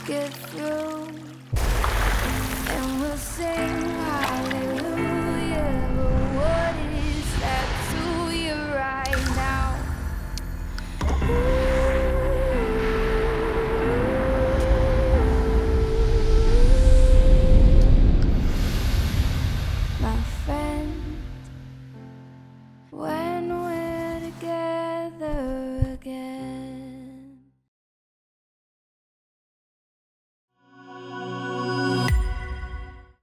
get through, and we'll sing hallelujah. But what is that to you right now? My friend,